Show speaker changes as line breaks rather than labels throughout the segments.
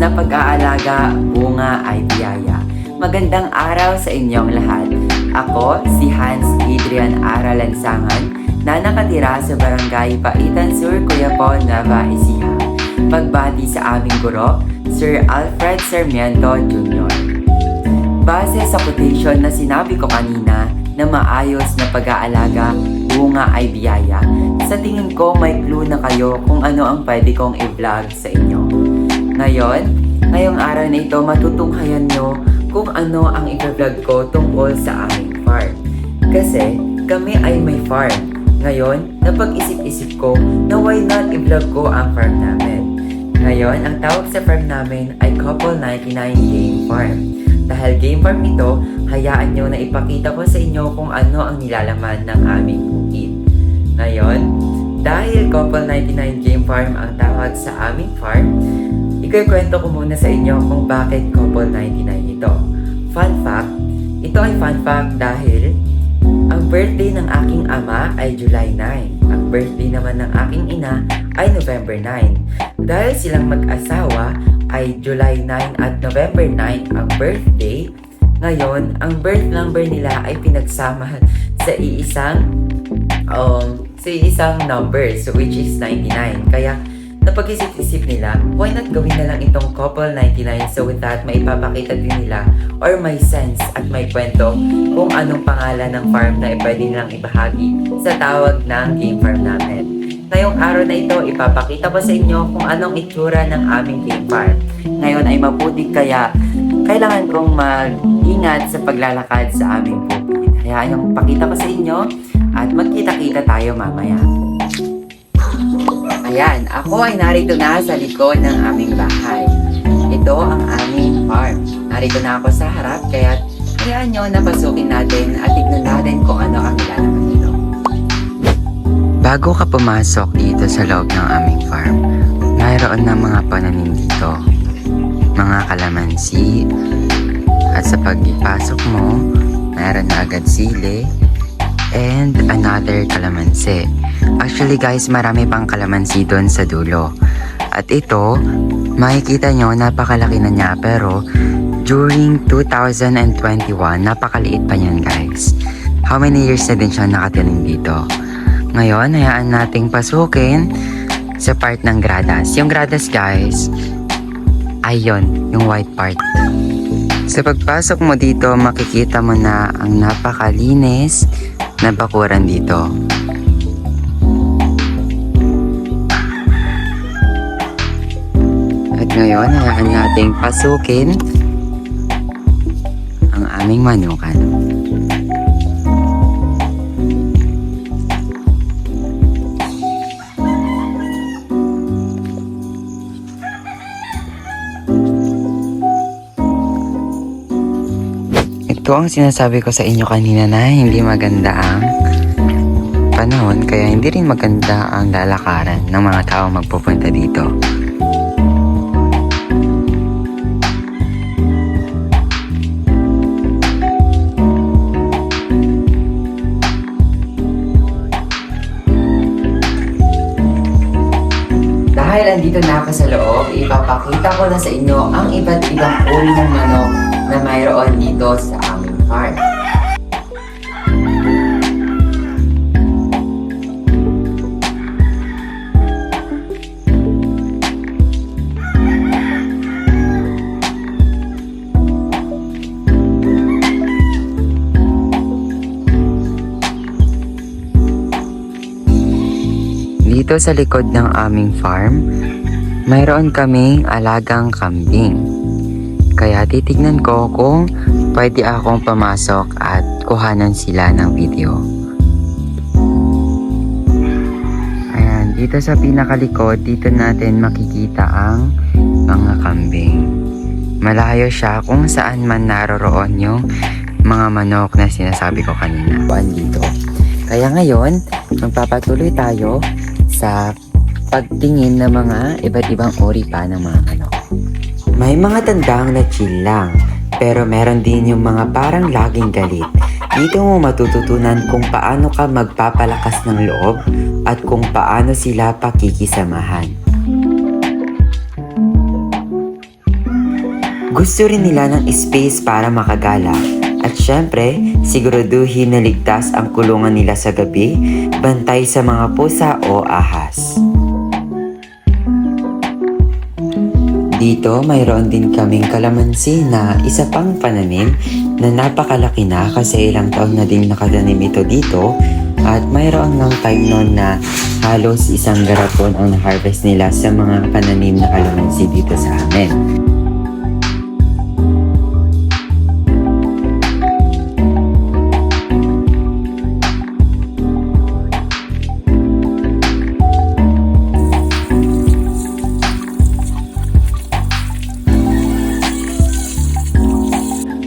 na pag-aalaga, bunga ay biyaya. Magandang araw sa inyong lahat. Ako si Hans Adrian Ara Lansangan na nakatira sa Barangay Paitan Sur, Cuyapon, Nueva Ecija. Pagbati sa aming guro, Sir Alfred Sarmiento Jr. Base sa quotation na sinabi ko kanina na maayos na pag-aalaga, bunga ay biyaya, sa tingin ko may clue na kayo kung ano ang pwede kong i-vlog sa inyo. Ngayong araw na ito matutunghayan nyo kung ano ang i-vlog ko tungkol sa aming farm. Kasi kami ay may farm. Ngayon, napag-isip-isip ko na why not i-vlog ko ang farm namin. Ngayon, ang tawag sa farm namin ay Couple 99 Game Farm. Dahil game farm ito, hayaan nyo na ipakita ko sa inyo kung ano ang nilalaman ng aming bukid. Ngayon, dahil Couple 99 Game Farm ang tawag sa aming farm, ikukwento ko muna sa inyo kung bakit Couple 99 ito. Fun fact, ito ay fun fact dahil ang birthday ng aking ama ay July 9. Ang birthday naman ng aking ina ay November 9. Dahil silang mag-asawa ay July 9 at November 9 ang birthday, ngayon, ang birth number nila ay pinagsama sa isang number, so which is 99. Kaya, napag-isip-isip nila, why not gawin na lang itong Couple 99 so with that, maipapakita din nila or may sense at may kwento kung anong pangalan ng farm na pwede nilang ibahagi sa tawag ng game farm namin. Ngayong araw na ito, ipapakita ko sa inyo kung anong itsura ng aming game farm. Ngayon ay maputik kaya kailangan kong mag-ingat sa paglalakad sa aming bukid. Hayaan yung pakita ko sa inyo at magkita-kita tayo mamaya. Ayan, ako ay narito na sa likod ng aming bahay. Ito ang aming farm. Narito na ako sa harap kaya hayaan nyo na pasukin natin at tignan natin kung ano ang nilalaman nito. Bago ka pumasok dito sa loob ng aming farm, mayroon na mga pananim dito. Mga kalamansi. At sa pagpasok mo, mayroon na agad sili and another kalamansi. Actually guys, marami pang kalamansi doon sa dulo. At ito, makikita nyo, napakalaki na niya. Pero, during 2021, napakaliit pa niyan guys. How many years na din siya nakatining dito? Ngayon, hayaan nating pasukin sa part ng gradas. Yung gradas guys, ayun, yung white part. Sa pagpasok mo dito, makikita mo na ang napakalinis na bakuran dito. At ngayon, hayaan nating pasukin ang aming manukan. Ito ang sinasabi ko sa inyo kanina na hindi maganda ang panahon, kaya hindi rin maganda ang lalakaran ng mga tao magpupunta dito. Dahil andito na ako sa loob, ipapakita ko na sa inyo ang iba't ibang uri ng manok na mayroon dito sa aming farm. Dito sa likod ng aming farm, mayroon kaming alagang kambing. Kaya titignan ko kung pwede akong pamasok at kuhanan sila ng video. Ayan, dito sa pinakalikod, dito natin makikita ang mga kambing. Malayo siya kung saan man naroroon yung mga manok na sinasabi ko kanina. Dito. Kaya ngayon, magpapatuloy tayo sa pagtingin ng mga iba't ibang uri pa ng mga manok. May mga tandang na chill lang, pero meron din yung mga parang laging galit. Dito mo matututunan kung paano ka magpapalakas ng loob at kung paano sila pakikisamahan. Gusto rin nila ng space para makagala. At syempre, siguraduhin na ligtas ang kulungan nila sa gabi, bantay sa mga pusa o ahas. Dito, mayroon din kaming kalamansi na isa pang pananim na napakalaki na kasi ilang taon na din nakatanim ito dito. At mayroon ng time noon na halos isang garapon ang harvest nila sa mga pananim na kalamansi dito sa amin.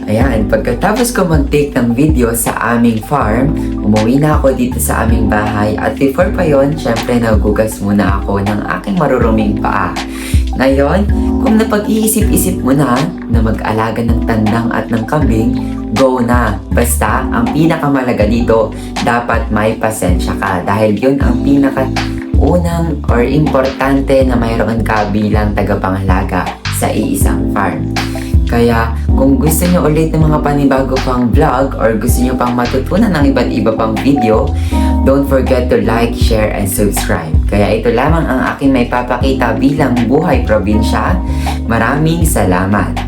Ayan, pagkatapos ko mag-take ng video sa aming farm, umuwi na ako dito sa aming bahay at before pa yon, syempre nagugas muna ako ng aking maruruming paa. Ngayon, kung napag-iisip-isip mo na mag-alaga ng tandang at ng kambing, go na! Basta, ang pinakamalaga dito, dapat may pasensya ka dahil yun ang unang or importante na mayroon ka bilang tagapangalaga sa iisang farm. Kaya kung gusto nyo ulit ng mga panibago pang vlog or gusto nyo pang matutunan ng iba't iba pang video, don't forget to like, share, and subscribe. Kaya ito lamang ang aking may papakita bilang buhay probinsya. Maraming salamat!